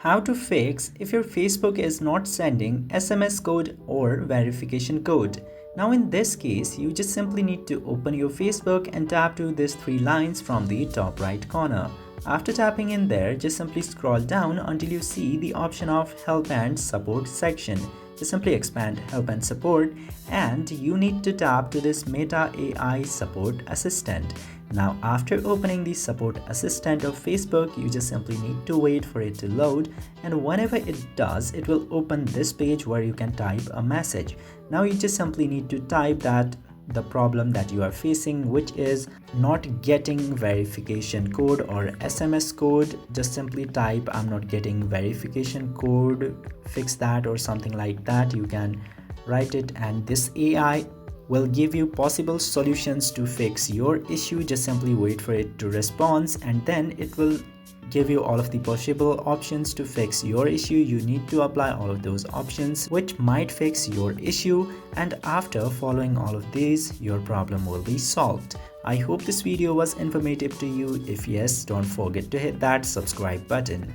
How to fix if your Facebook is not sending SMS code or verification code. Now in this case, you just simply need to open your Facebook and tap to these three lines from the top right corner. After tapping in there, just simply scroll down until you see the option of Help and Support section. Just simply expand Help and Support and you need to tap to this Meta AI Support Assistant. Now after opening the Support Assistant of Facebook, you just simply need to wait for it to load, and whenever it does, it will open this page where you can type a message. Now you just simply need to type that the problem that you are facing, which is not getting verification code or SMS code. Just simply type I'm not getting verification code, fix that or something like that. You can write it and this AI will give you possible solutions to fix your issue. Just simply wait for it to respond and then it will give you all of the possible options to fix your issue. You need to apply all of those options which might fix your issue, and after following all of these, your problem will be solved. I hope this video was informative to you. If yes, don't forget to hit that subscribe button.